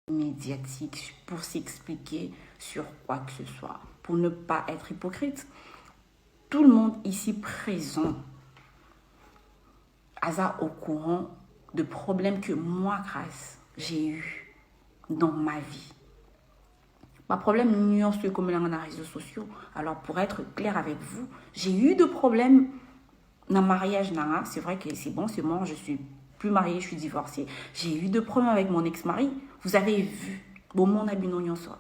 médiatique pour s'expliquer sur quoi que ce soit, pour ne pas être hypocrite. Tout le monde ici présent a au courant de problèmes que moi, Grâce, j'ai eu dans ma vie. Ma problème nuance comme dans les réseaux sociaux. Alors pour être clair avec vous, j'ai eu de problèmes dans le mariage. C'est vrai que c'est bon, c'est mort, je suis plus mariée, je suis divorcée. J'ai eu de problèmes avec mon ex-mari. Vous avez vu, bon, mon abinonion soit.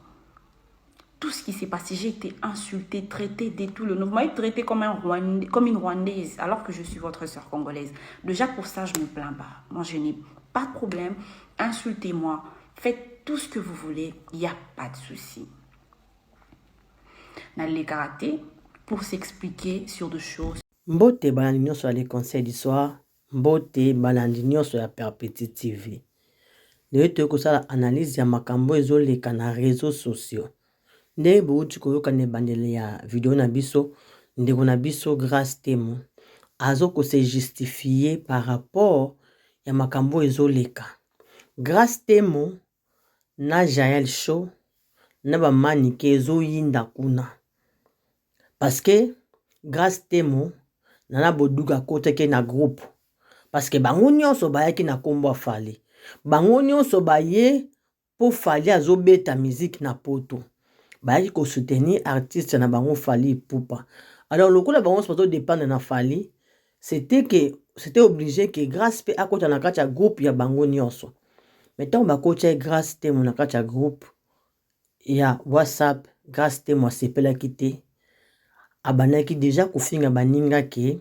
Tout ce qui s'est passé, j'ai été insultée, traitée, détournée. Vous m'avez traitée comme une Rwandaise, alors que je suis votre soeur congolaise. Déjà pour ça, je ne me plains pas. Moi, je n'ai pas de problème. Insultez-moi. Faites tout ce que vous voulez. Il n'y a pas de souci. Dans les karatés, pour s'expliquer sur des choses. Mbote balandi sur les conseils du soir. Mbote balandi sur la Perpétuité TV. Leo tokosala analyse ya makambo ezoleka na réseaux sociaux. Nde bouti koyoka ne bandele ya video na biso, ndeko na biso Grâce Temo azo ko se justifier par rapport ya makambo ezoleka. Grâce Temo na Jael Show na ba manike ezoyinda kuna. Parce que Grâce Temo nana boduka kote ke na groupe. Parce que bango nyonso bayaki na kombo Fali. Bango nyonso baye po Fali azobeta musique na poto. Bayaki ko soutenir artiste na bango Fali Ipupa. Alors le coup la bango se dépendre na Fali, c'était obligé que Grâce pe akota na kati ya groupe ya bango nyonso. Maintenant ba kocha Grâce Temo na kati ya groupe ya WhatsApp, Grâce Temo sepela kité. Abanaki déjà kofinga baninga ke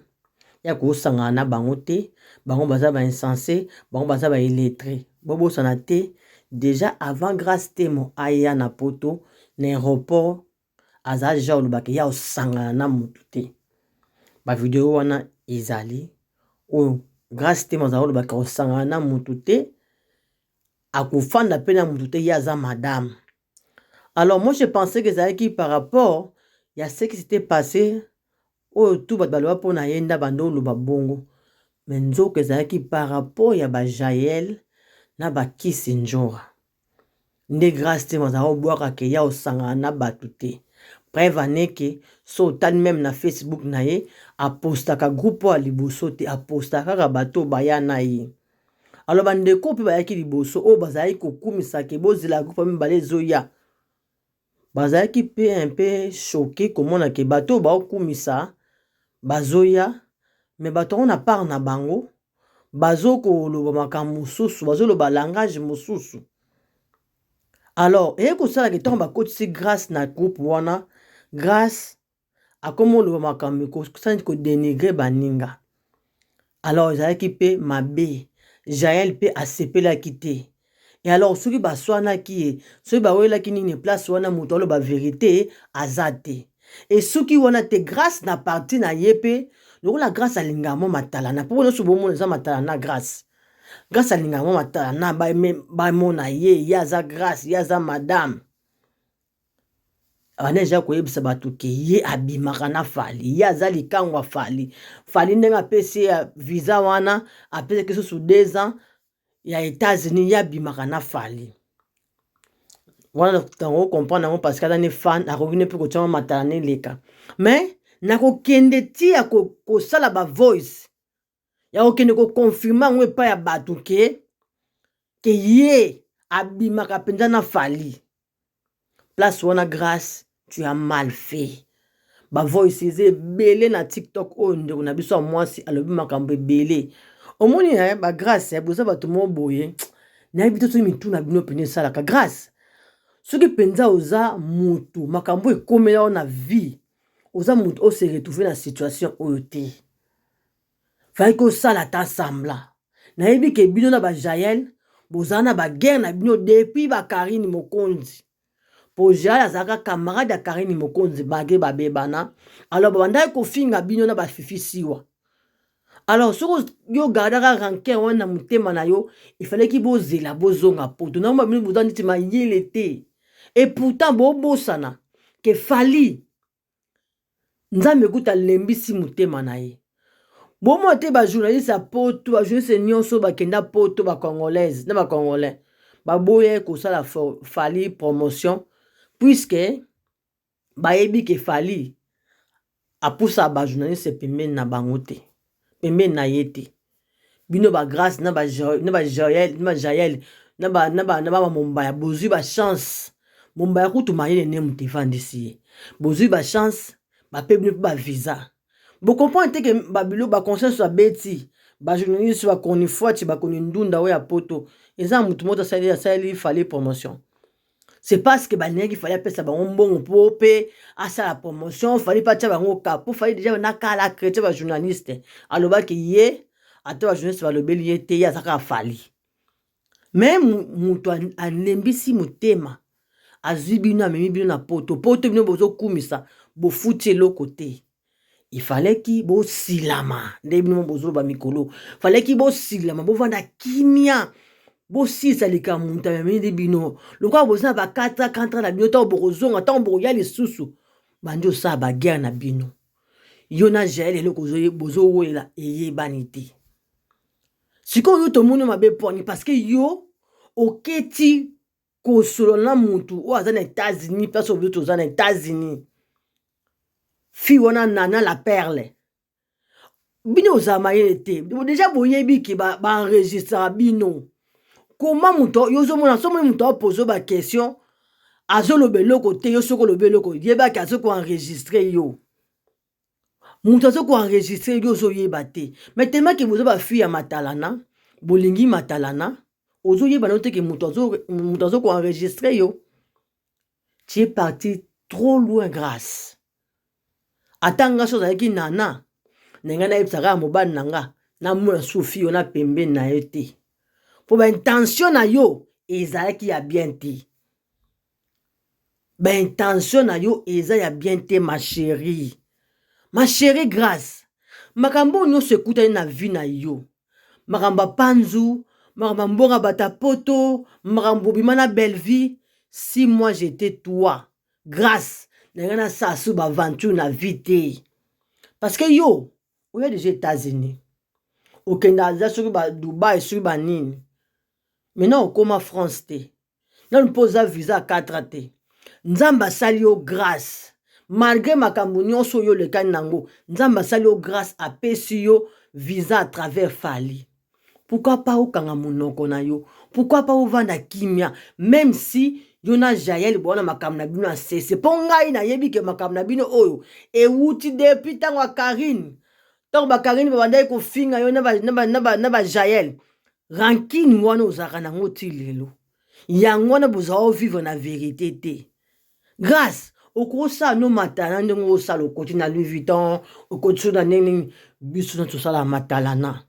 ya kosanga na bango te, bango baza ba insensé, bango baza ba illettré. Bobo sanate déjà avant Grâce Temo aya na poto na aéroport aza déjà lobaki ya osanga na mutu te. Ba video wana ezali o Grâce Temo za lobaki osanga na mutu te, akufanda pe na mutu te ya za madame. Alors moi je pensais que ça qui par rapport il y a ce qui s'était passé au tout baloba pona yenda bando lo babongo. Mais nzoka ezalaki par rapport ya ba Jael na ba Kisi Njora. Nde Grâce Temo za obwaka ke ya osanga na batu te. Preuve aneke so tani même na Facebook na ye apostaka groupe wa liboso te, apostaka ka bato baya na ye. Alors bandeko pe bayaki liboso o bazali kokumisa ke bozela groupe mibale zoya. Bazaki pe un peu choqué komona ke bato ba okumisa bazoya, mais bato on a part na bango bazoko loba makambo mususu, bazoloba langage mususu. Alors eko sala ke tomba kotisi Grâce na groupe wana, Grâce akomo loba makambo ko sani ko dénigrer baninga. Alors ezalaki pe mabe, Jael pe asepela kité. Et alors soki baswana ki soki bawela ki nini place wana muto lo ba vérité azate. Et soki wana te Grâce na parti na yepe, lokola Grâce alinga mo matala na po so bomo za matala na Grâce. Grâce alinga mo matala na ba mona ye ya za Grâce ya za madame. Aneja ko yebisa batu ke ye abimaka na Fali, ya za likangwa Fali. Fali ndenga pesi ya visa wana apese ke sous 2 ans ya États-Unis ya bimaka na Fali. Wana tango comprendre parce que ana fan akogine pe ko chama matala ne leka. Mais nako kende ti ya ko sala ba voice. Ya okende ko confirmer ngwe pa ya batu ke ye abimaka penza na Fali. Place wana Grâce, tu as mal fait. Ba voice eze belé na TikTok o ndeko na biso mwasi alobi makambo belé. Omoni ba Grâce ya boza bato mo boye. Na ebito so mitu na bino pene sala ka Grâce. Soki penza oza mutu makambo ekomela na vie. Oza mutu o se retrouver na situation oyo te. Fai ko sala ta sambla. Na ebi ke bino na ba Jael, boza na ba guerre na bino depuis ba Karine Mokonzi. Po Jael azaka camarade ya Karine Mokonzi bage ba bebana. Alors banda ko finga bino na ba fifi siwa. Alors soko yo gardaka rancœur wana mutema na yo, il fallait ki bozela bozonga poto. Na mabino boza nditi ma yele te. Et pourtant bobosana ke Fali nzambe kuta lembisi mutema na ye. Bomo te ba journaliste a poto, ba journaliste nyonso ba kenda poto ba congolaise na ba congolais. baboye kosala Fally promotion puisque bayebi ke Fally apusa ba journaliste pembeni na bango te, pembeni na ye te. Bino ba grâce na ba Jaël na ba Mombaya bozwi ba chance. Mombaya kutu mayele ne mutivandisi. Bozwi ba chance ba pebni ba visa. Bo comprendre te ke babilo ba conscience ba beti. Ba journaliste ba koni fuati ba koni ndunda we ya poto. Eza mutu moto sali Fally promotion. C'est parce que il fallait appeler ça un bon popé, à ça la promotion, il fallait pas tirer un capot, il fallait déjà na kala chrétien ba journaliste. Alors ba ki yé, ata ba journaliste ba lobeli yé ya saka Fally. Même mutu anembisi mutema, azibino amemi bino na poto bino bozo kumisa, bo futi lo côté. Il fallait ki bo silama, nde bino bozo ba mikolo. Fallait ki bo silama, bo vanda kimia. Bosi salika munta memi bino le quoi bosa ba 4 na bino ta borozonga ta boroya lisusu bandi osa ba guerre na bino yona Jaël le kozoye bozo wela eye banité siko yo to mono mabe poni parce que yo oketi ko solo na muntu o azana États-Unis place obi to zana États-Unis fi wona nana la perle bino ozama yete déjà boyebi ki ba enregistrer bino. Comment muto yozo mona somo muto pose ba question azolo beloko te yo soko lo beloko yeba ka soko enregistrer yo muto soko enregistrer yo zo yeba te mais tellement que bozo ba fille ya matalana bolingi matalana ozo yeba no te que muto soko enregistrer yo. Tu es parti trop loin grâce atanga chose avec nana nenga na ipsaka mobali nanga na mona Sophie ona pembe na ete. Pour ba intention na yo ezalaki ya bien te. Ba intention na yo eza ya bien te ma chérie. Ma chérie grâce. Makambo nyo se kuta na vie na yo. Makamba panzu, makamba mbonga batapoto, makambo bimana belle vie. Si moi j'étais toi, grâce, na sa sou ba aventure na vie te. Parce que yo, ou ya déjà États-Unis. Au Canada sur ba Dubaï sur ba nini. Maintenant, comme en France, nous posons visa à 4 t. Nzamba sali yo grâce. Malgré ma cambonion so yo le kanango, nzamba sali yo grâce à pesi yo visa à travers Fally. Pourquoi pas au kangamunoko na yo? Pourquoi pas au vanda kimia? Même si yo na Jaël bona makamna bino a cesse. Pongai na yebi ke makamna bino oyo. E wuti depuis tango a Karine. Tango ba Karine ba bandai ko finga yo na ba Jaël. Rankine wana ozaka na ngoti lelo yango wana bozao vivre na vérité te grâce okosa no matala ndenge osala okoti na Louis Vuitton okoti na nini biso na tosala matalana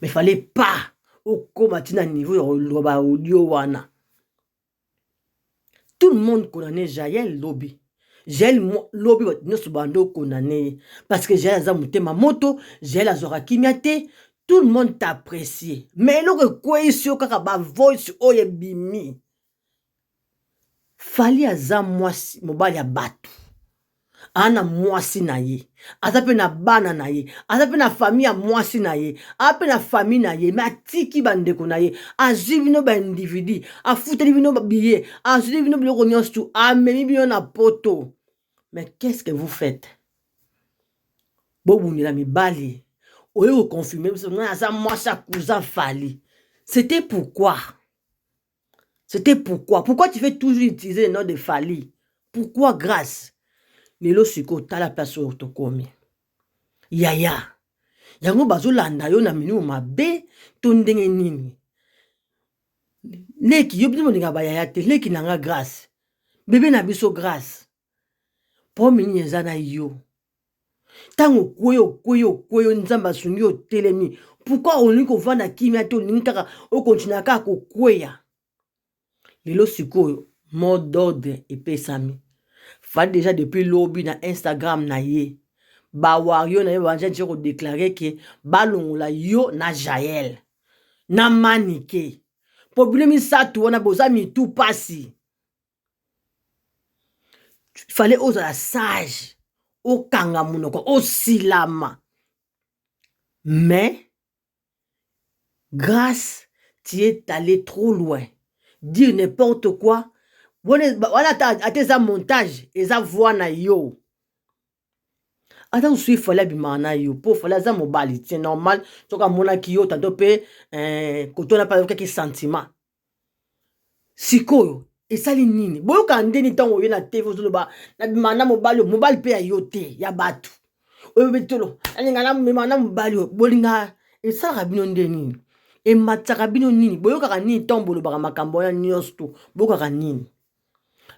mais fallait pas okoma tina niveau ya loba audio wana. Tout le monde connaît Jaël Lobi. Jaël Lobi nyonso bando condamné parce que Jaël aza mutema moto, Jaël azora kimiate. Tout le monde t'apprécie. Mais le quoi ici au kaka voice oye bimi. Fally aza mwasi mobali ya batu. Ana mwasi na ye. Azape na bana na ye. Azape na famille ya mwasi na ye. Azape na famille na ye. Mais atiki bandeko na ye. Azwi bino ba individu. Afuteli bino billet. Azwi bino biloko nyonso. Amemi bino na poto. Mais qu'est-ce que vous faites? Bobu nila mibali. Oyo confirmer cousin Fally. C'était pourquoi? C'était pourquoi? Pourquoi tu fais toujours utiliser le nom de Fally? Pourquoi grâce? Lelo siko ta la place au tokomi. Yaya. Yango bazolanda yo na minu mabe to ndenge nini. Leki yo bino ninga ba yaya te leki nanga grâce. Bébé na biso grâce. Pour mini ezana yo. Tango kweyo nzamba sungi o telemi. Pourquoi on liko vanda kimia to ninkaka o continue kaka ko kweya. Lelo sikoyo mot d'ordre epesami. Fally déjà depuis lobby na Instagram na ye. Ba wario na ye banja ko déclarer que balongola yo na Jaël. Na manike. Problème ça tu wana boza mi tout passi. Fallait oser sage. Au kangamunoko, au silama. Mais, grâce, tu es allé trop loin. dire n'importe quoi. Voilà, ata eza montage, eza voix na yo. Ata usui fala bimana yo, po fala za mobali, c'est normal. Soka mona ki yo, tanto pe, kotona pa quelques sentiments. Sikoyo, esali nini? Boyo kandeni tango yo na TV ozoloba, na bimana mobali pe ya yo te, ya batu. Oyo betolo, alingana bimana mobali yo, bolinga, esalaka bino nde nini? Emataka bino nini? Boyo kaka nini tango bolobaka makambo ya nyonso to, boyo kaka nini?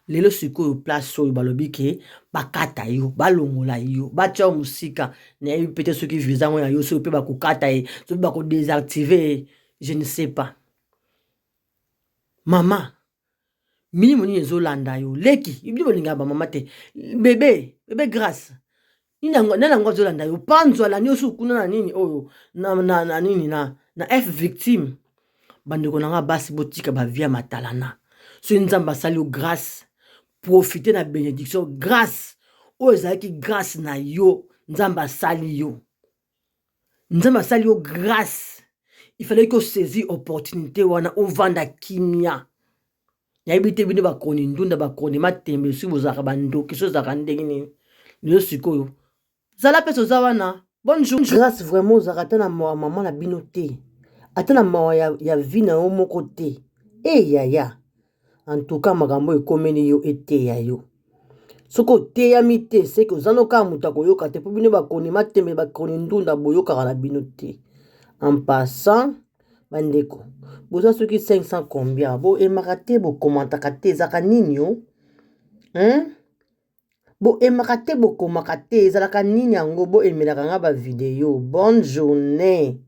Lelo sikoyo place oyo balobi ke bakata yo balongola yo batia musika na yo peut-être ceux qui visa ya yo so pe bakokata ye so bako désactiver je ne sais pas. Mama mini moni ezolanda yo leki ibili bolinga ba mama te bébé grâce nina ngo ezolanda yo panzwa la nyoso kuna na nini oyo na nini na F victime bandeko nanga basi botika ba via matalana so nzamba sali yo grâce. Profiter na bénédiction grâce ozaki grâce na yo nzamba sali yo grâce. Il fallait que saisir opportunité wana ovanda kimia ya ibite bino bakoni ndunda bakoni matembe si bozaka bandoki so zaka ndenge ni yo sikoyo zala peso za wana bonjour grâce vraiment zaka tana maman na bino te atana mawa ya vie na yo moko te yaya. En tout cas, makambo ekomeni yo eteya yo. Soko teya mite c'est que zanoka mutako yoka te pobino bakoni matembe bakoni ndunda boyoka na bino te. En passant, bandeko, boza soki 500 combien bo emakate bo komantaka te zaka nini yo? Bo emakate bo komakate zalaka nini yango bo emelaka nga ba vidéo. Bonne journée.